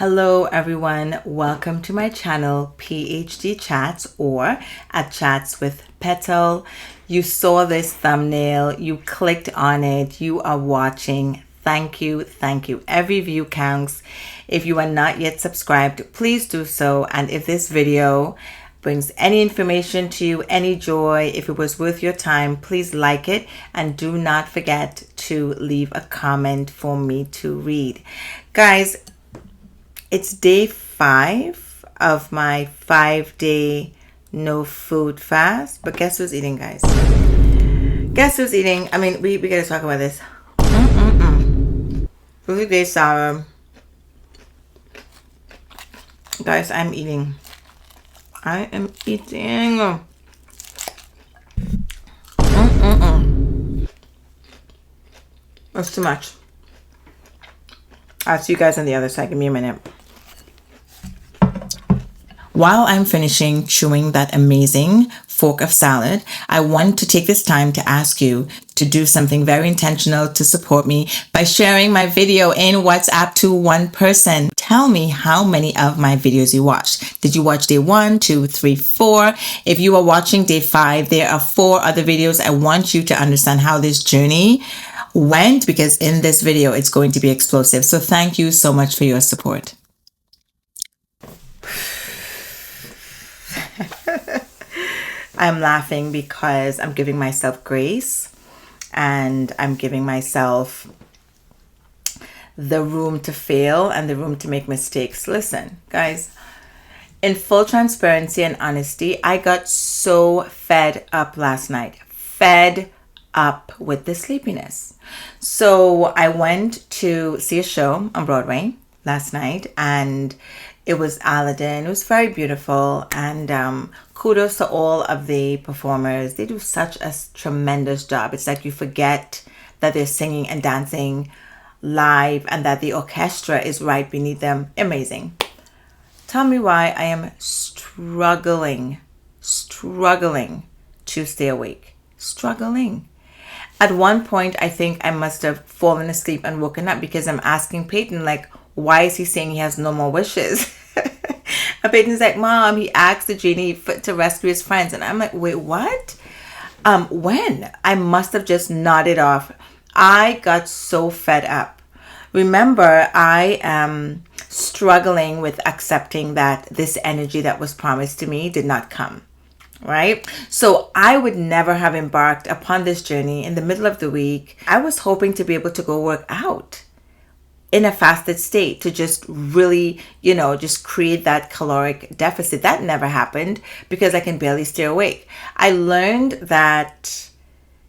Hello everyone, welcome to my channel PhD Chats or at Chats with Petal. You saw this thumbnail, you clicked on it, you are watching. Thank you. Every view counts. If you are not yet subscribed, please do so. And if this video brings any information to you, any joy, if it was worth your time, please like it and do not forget to leave a comment for me to read. Guys, it's day 5 of my 5-day no food fast. But guess who's eating, guys? Guess who's eating? I mean, we gotta talk about this. Food day sour. Guys, I'm eating. I am eating. That's too much. I'll see you guys on the other side. Give me a minute. While I'm finishing chewing that amazing fork of salad, I want to take this time to ask you to do something very intentional to support me by sharing my video in WhatsApp to one person. Tell me how many of my videos you watched. Did you watch day 1, 2, 3, 4? If you are watching day 5, there are 4 other videos. I want you to understand how this journey went, because in this video, it's going to be explosive. So thank you so much for your support. I'm laughing because I'm giving myself grace and I'm giving myself the room to fail and the room to make mistakes. Listen, guys, in full transparency and honesty, I got so fed up last night. Fed up with the sleepiness. So I went to see a show on Broadway last night and it was Aladdin. It was very beautiful, and kudos to all of the performers. They do such a tremendous job. It's like you forget that they're singing and dancing live and that the orchestra is right beneath them. Amazing. Tell me why I am struggling to stay awake. Struggling. At one point, I think I must have fallen asleep and woken up because I'm asking Peyton, like, why is he saying he has no more wishes? And Peyton's like, Mom, he asked the genie to rescue his friends. And I'm like, wait, what? When? I must have just nodded off. I got so fed up. Remember, I am struggling with accepting that this energy that was promised to me did not come. Right? So I would never have embarked upon this journey in the middle of the week. I was hoping to be able to go work out in a fasted state to just really, just create that caloric deficit. That never happened because I can barely stay awake. I learned that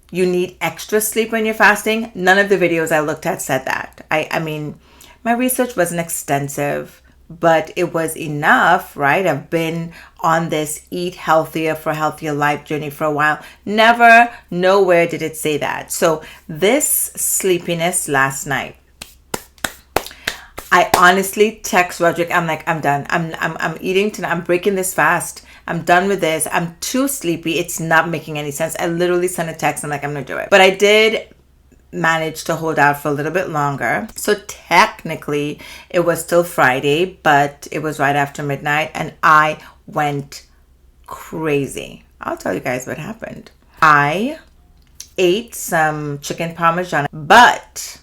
you need extra sleep when you're fasting. None of the videos I looked at said that. I mean, my research wasn't extensive, but it was enough, right? I've been on this eat healthier for a healthier life journey for a while. Never, nowhere did it say that. So this sleepiness last night, I honestly text Roderick. I'm like, I'm done. I'm eating tonight. I'm breaking this fast. I'm done with this. I'm too sleepy. It's not making any sense. I literally sent a text. I'm like, I'm going to do it. But I did manage to hold out for a little bit longer. So technically it was still Friday, but it was right after midnight and I went crazy. I'll tell you guys what happened. I ate some chicken parmesan, but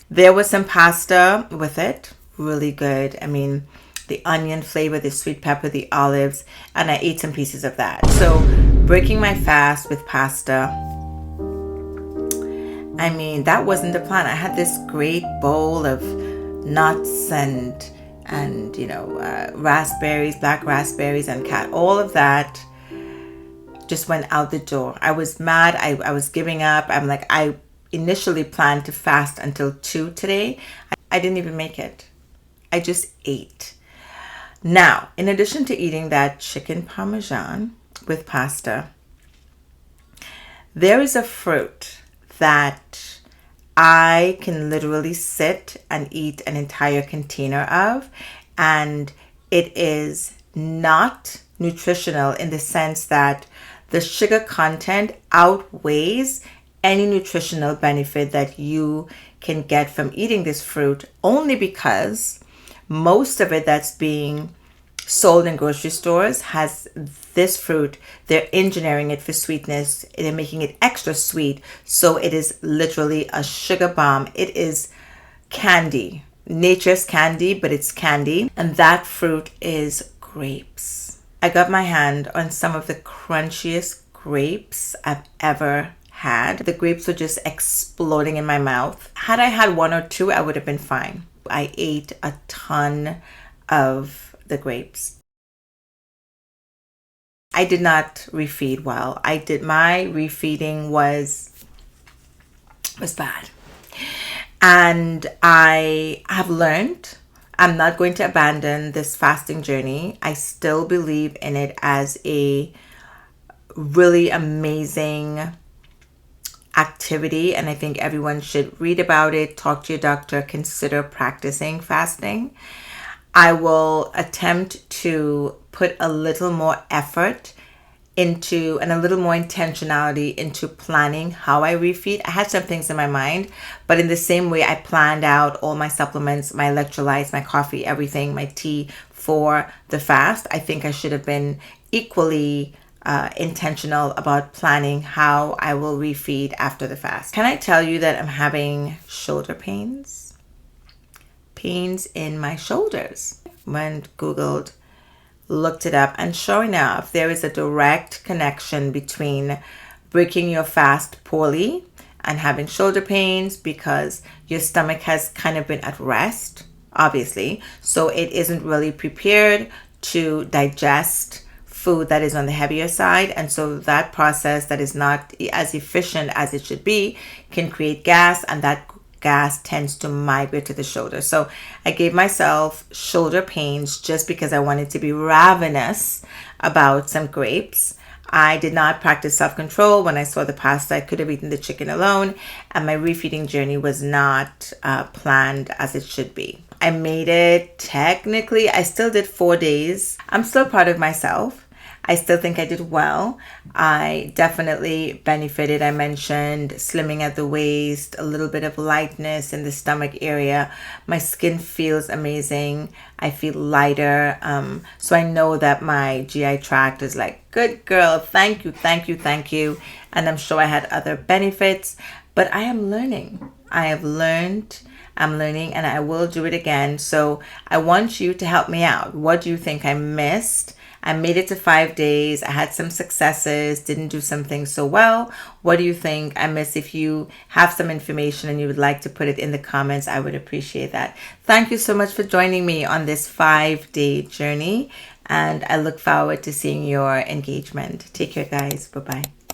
there was some pasta with it. Really good. I mean, the onion flavor, the sweet pepper, the olives, and I ate some pieces of that. So breaking my fast with pasta, I mean, that wasn't the plan. I had this great bowl of nuts and raspberries, black raspberries and all of that just went out the door. I was mad. I was giving up. I'm like, I initially planned to fast until 2 today. I didn't even make it. I just ate. Now, in addition to eating that chicken parmesan with pasta, there is a fruit that I can literally sit and eat an entire container of, and it is not nutritional in the sense that the sugar content outweighs any nutritional benefit that you can get from eating this fruit, only because most of it that's being sold in grocery stores has this fruit. They're engineering it for sweetness. They're making it extra sweet. So it is literally a sugar bomb. It is candy. Nature's candy, but it's candy. And that fruit is grapes. I got my hand on some of the crunchiest grapes I've ever had. The grapes were just exploding in my mouth. Had I had one or two, I would have been fine. I ate a ton of the grapes. I did not refeed well. My refeeding was bad. And I have learned I'm not going to abandon this fasting journey. I still believe in it as a really amazing activity, and I think everyone should read about it, talk to your doctor, consider practicing fasting. I will attempt to put a little more effort into and a little more intentionality into planning how I refeed. I had some things in my mind, but in the same way I planned out all my supplements, my electrolytes, my coffee, everything, my tea for the fast, I think I should have been equally intentional about planning how I will refeed after the fast. Can I tell you that I'm having shoulder pains? Pains in my shoulders. Went, Googled, looked it up, and sure enough, there is a direct connection between breaking your fast poorly and having shoulder pains, because your stomach has kind of been at rest, obviously, so it isn't really prepared to digest food that is on the heavier side, and so that process that is not as efficient as it should be can create gas, and that gas tends to migrate to the shoulder. So I gave myself shoulder pains just because I wanted to be ravenous about some grapes. I did not practice self-control. When I saw the pasta, I could have eaten the chicken alone, and my refeeding journey was not planned as it should be. I made it technically. I still did 4 days. I'm still proud of myself. I still think I did well. I definitely benefited. I mentioned slimming at the waist, a little bit of lightness in the stomach area. My skin feels amazing. I feel lighter. So I know that my GI tract is like, good girl, thank you, thank you, thank you. And I'm sure I had other benefits, but I am learning. I'm learning, and I will do it again. So I want you to help me out. What do you think I missed? I made it to 5 days. I had some successes, didn't do some things so well. What do you think I missed? If you have some information and you would like to put it in the comments, I would appreciate that. Thank you so much for joining me on this 5-day journey, and I look forward to seeing your engagement. Take care, guys. Bye-bye.